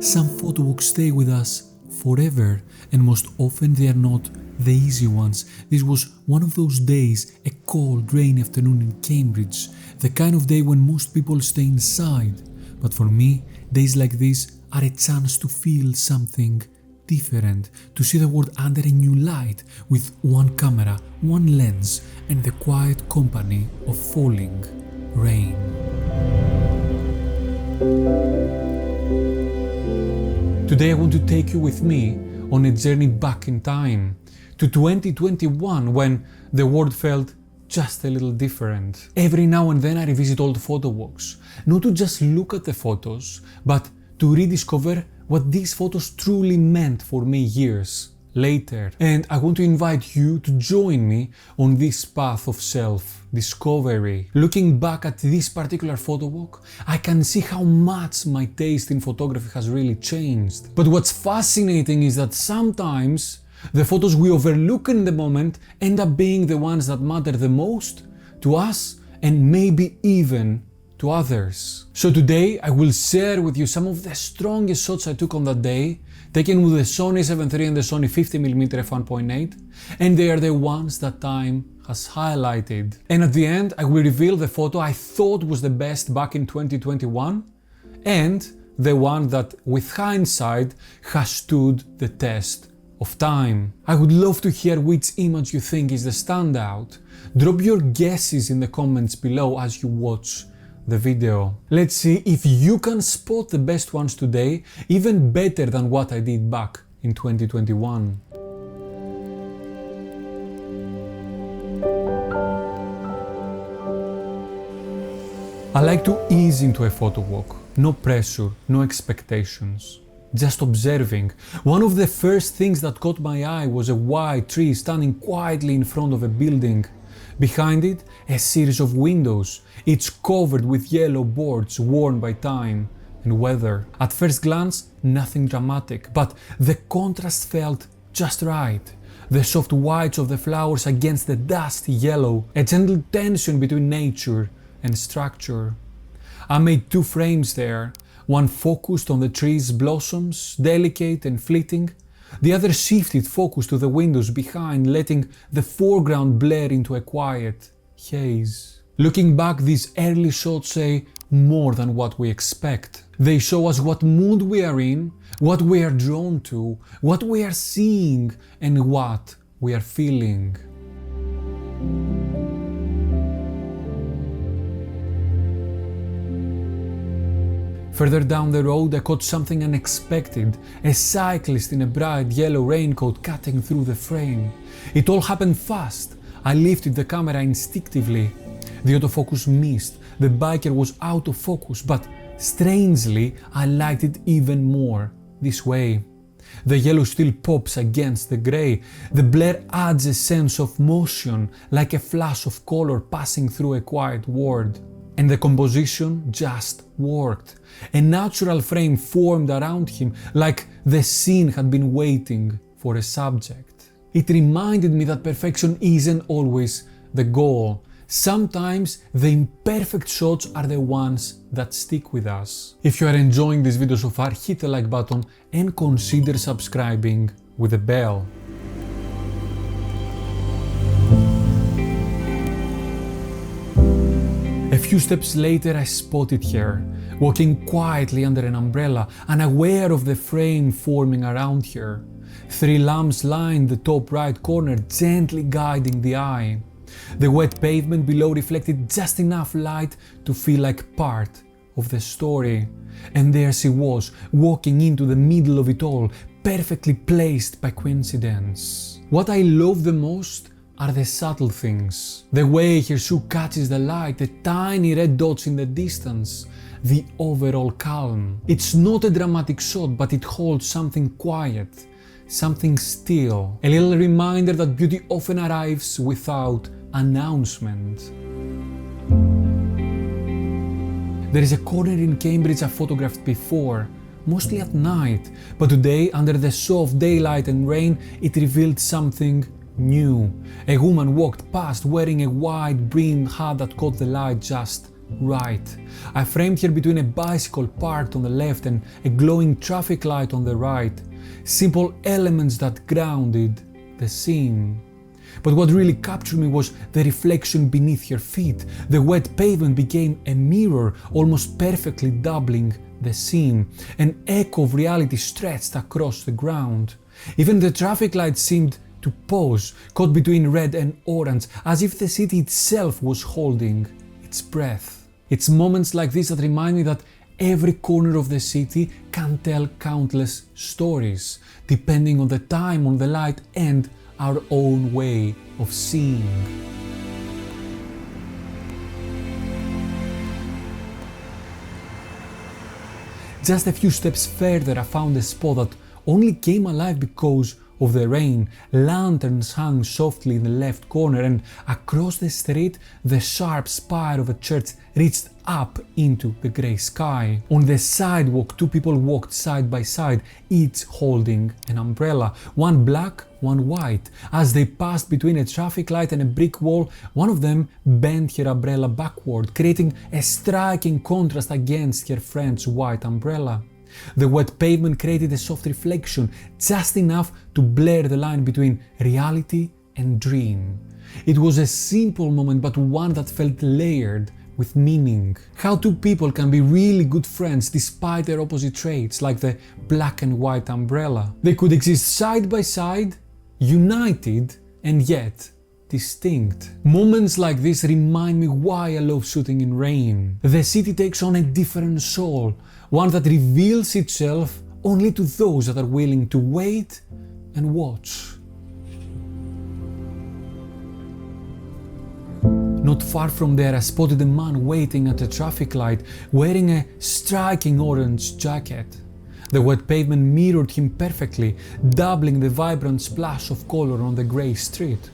Some photo walks stay with us forever, and most often they are not the easy ones. This was one of those days, a cold, rainy afternoon in Cambridge, the kind of day when most people stay inside. But for me, days like this are a chance to feel something different, to see the world under a new light, with one camera, one lens, and the quiet company of falling rain. Today I want to take you with me on a journey back in time, to 2021, when the world felt just a little different. Every now and then I revisit old photo walks, not to just look at the photos, but to rediscover what these photos truly meant for me years later. And I want to invite you to join me on this path of self-discovery. Looking back at this particular photo walk, I can see how much my taste in photography has really changed. But what's fascinating is that sometimes the photos we overlook in the moment end up being the ones that matter the most to us and maybe even to others. So today I will share with you some of the strongest shots I took on that day, taken with the Sony A7III and the Sony 50mm f1.8, and they are the ones that time has highlighted. And at the end I will reveal the photo I thought was the best back in 2021 and the one that with hindsight has stood the test of time. I would love to hear which image you think is the standout. Drop your guesses in the comments below as you watch the video. Let's see if you can spot the best ones today, even better than what I did back in 2021. I like to ease into a photo walk. No pressure, no expectations. Just observing. One of the first things that caught my eye was a white tree standing quietly in front of a building. Behind it, a series of windows, each covered with yellow boards worn by time and weather. At first glance, nothing dramatic, but the contrast felt just right. The soft whites of the flowers against the dusty yellow, a gentle tension between nature and structure. I made two frames there, one focused on the tree's blossoms, delicate and fleeting. The other shifted focus to the windows behind, letting the foreground blur into a quiet haze. Looking back, these early shots say more than what we expect. They show us what mood we are in, what we are drawn to, what we are seeing, and what we are feeling. Further down the road I caught something unexpected, a cyclist in a bright yellow raincoat cutting through the frame. It all happened fast. I lifted the camera instinctively. The autofocus missed, the biker was out of focus, but strangely I liked it even more this way. The yellow still pops against the grey. The blur adds a sense of motion, like a flash of color passing through a quiet world. And the composition just worked. A natural frame formed around him, like the scene had been waiting for a subject. It reminded me that perfection isn't always the goal. Sometimes the imperfect shots are the ones that stick with us. If you are enjoying this video so far, hit the like button and consider subscribing with a bell. A few steps later I spotted her, walking quietly under an umbrella, unaware of the frame forming around her. Three lamps lined the top right corner, gently guiding the eye. The wet pavement below reflected just enough light to feel like part of the story. And there she was, walking into the middle of it all, perfectly placed by coincidence. What I love the most are the subtle things. The way her shoe catches the light, the tiny red dots in the distance, the overall calm. It's not a dramatic shot, but it holds something quiet, something still. A little reminder that beauty often arrives without announcement. There is a corner in Cambridge I photographed before, mostly at night, but today, under the soft daylight and rain, it revealed something new. A woman walked past wearing a wide brimmed hat that caught the light just right. I framed here between a bicycle parked on the left and a glowing traffic light on the right. Simple elements that grounded the scene. But what really captured me was the reflection beneath your feet. The wet pavement became a mirror, almost perfectly doubling the scene. An echo of reality stretched across the ground. Even the traffic light seemed to pause, caught between red and orange, as if the city itself was holding its breath. It's moments like this that remind me that every corner of the city can tell countless stories, depending on the time, on the light, and our own way of seeing. Just a few steps further, I found a spot that only came alive because of the rain. Lanterns hung softly in the left corner, and across the street the sharp spire of a church reached up into the grey sky. On the sidewalk, two people walked side by side, each holding an umbrella, one black, one white. As they passed between a traffic light and a brick wall, one of them bent her umbrella backward, creating a striking contrast against her friend's white umbrella. The wet pavement created a soft reflection, just enough to blur the line between reality and dream. It was a simple moment, but one that felt layered with meaning. How two people can be really good friends despite their opposite traits, like the black and white umbrella. They could exist side by side, united, and yet distinct. Moments like this remind me why I love shooting in rain. The city takes on a different soul, one that reveals itself only to those that are willing to wait and watch. Not far from there, I spotted a man waiting at a traffic light, wearing a striking orange jacket. The wet pavement mirrored him perfectly, doubling the vibrant splash of color on the grey street.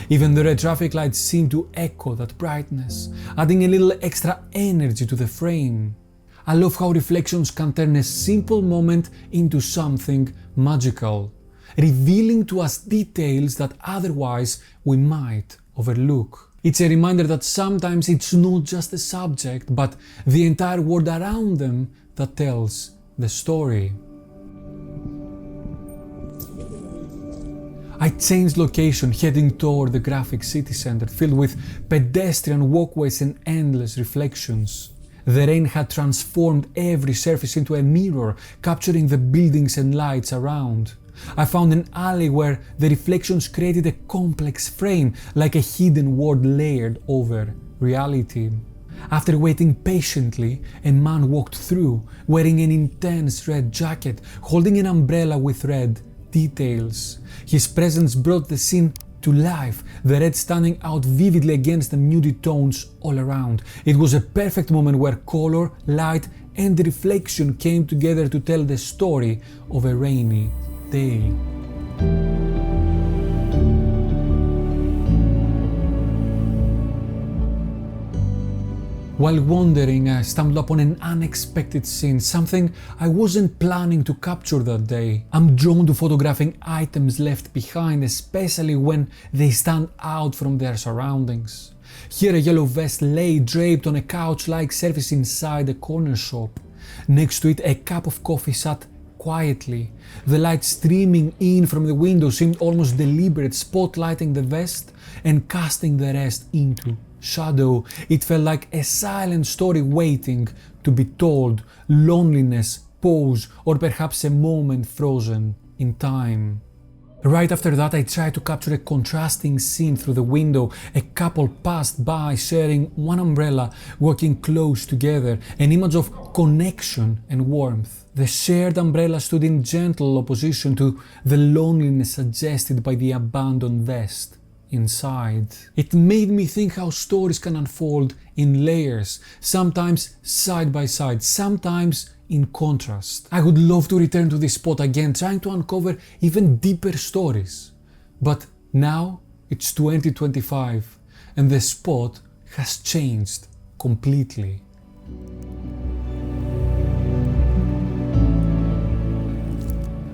Even the red traffic light seemed to echo that brightness, adding a little extra energy to the frame. I love how reflections can turn a simple moment into something magical, revealing to us details that otherwise we might overlook. It's a reminder that sometimes it's not just the subject, but the entire world around them that tells the story. I changed location, heading toward the graphic city center, filled with pedestrian walkways and endless reflections. The rain had transformed every surface into a mirror, capturing the buildings and lights around. I found an alley where the reflections created a complex frame, like a hidden world layered over reality. After waiting patiently, a man walked through, wearing an intense red jacket, holding an umbrella with red details. His presence brought the scene to life, the red standing out vividly against the muted tones all around. It was a perfect moment where color, light, and reflection came together to tell the story of a rainy day. While wandering, I stumbled upon an unexpected scene, something I wasn't planning to capture that day. I'm drawn to photographing items left behind, especially when they stand out from their surroundings. Here a yellow vest lay draped on a couch-like surface inside a corner shop. Next to it, a cup of coffee sat quietly. The light streaming in from the window seemed almost deliberate, spotlighting the vest and casting the rest into shadow. It felt like a silent story waiting to be told, loneliness, pause, or perhaps a moment frozen in time. Right after that, I tried to capture a contrasting scene through the window. A couple passed by sharing one umbrella, walking close together, an image of connection and warmth. The shared umbrella stood in gentle opposition to the loneliness suggested by the abandoned vest inside. It made me think how stories can unfold in layers, sometimes side by side, sometimes in contrast. I would love to return to this spot again, trying to uncover even deeper stories. But now it's 2025 and the spot has changed completely.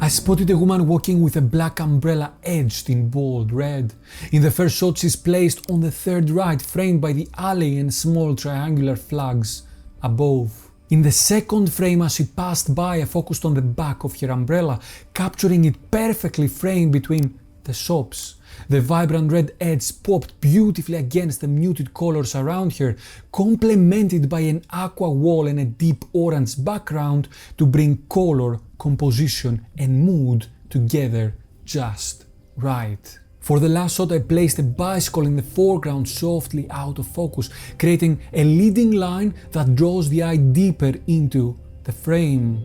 I spotted a woman walking with a black umbrella edged in bold red. In the first shot she's placed on the third right, framed by the alley and small triangular flags above. In the second frame as she passed by, I focused on the back of her umbrella, capturing it perfectly framed between the shops. The vibrant red edge popped beautifully against the muted colors around her, complemented by an aqua wall and a deep orange background to bring color, composition and mood together just right. For the last shot I placed a bicycle in the foreground softly out of focus, creating a leading line that draws the eye deeper into the frame.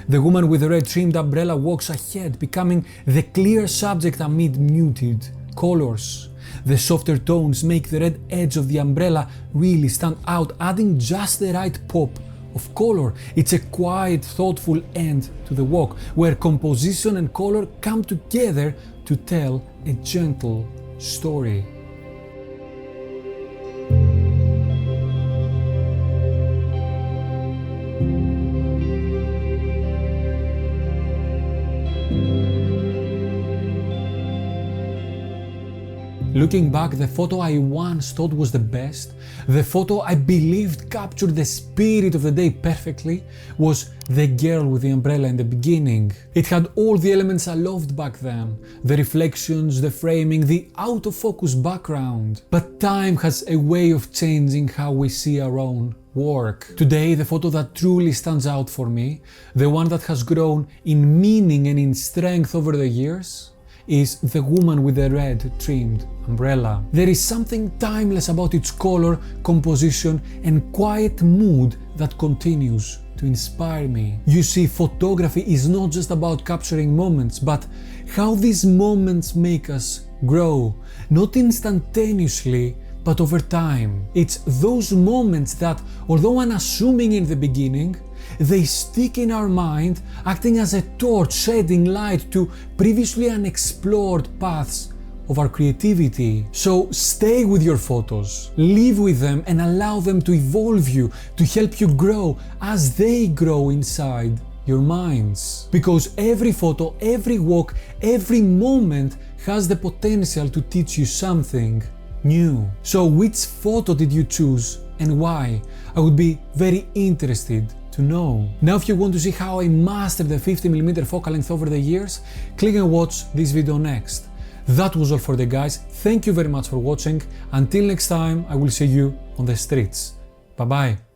The woman with the red trimmed umbrella walks ahead, becoming the clear subject amid muted colors. The softer tones make the red edge of the umbrella really stand out, adding just the right pop of color. It's a quiet, thoughtful end to the walk, where composition and color come together to tell a gentle story. Looking back, the photo I once thought was the best, the photo I believed captured the spirit of the day perfectly, was the girl with the umbrella in the beginning. It had all the elements I loved back then, the reflections, the framing, the out of focus background. But time has a way of changing how we see our own work. Today, the photo that truly stands out for me, the one that has grown in meaning and in strength over the years, is the woman with the red trimmed umbrella. There is something timeless about its color, composition and quiet mood that continues to inspire me. You see, photography is not just about capturing moments, but how these moments make us grow, not instantaneously, but over time. It's those moments that, although unassuming in the beginning, they stick in our mind, acting as a torch shedding light to previously unexplored paths of our creativity. So stay with your photos, live with them and allow them to evolve you, to help you grow as they grow inside your minds. Because every photo, every walk, every moment has the potential to teach you something new. So which photo did you choose and why? I would be very interested to know. Now if you want to see how I mastered the 50mm focal length over the years, click and watch this video next. That was all for today, guys. Thank you very much for watching. Until next time, I will see you on the streets. Bye bye.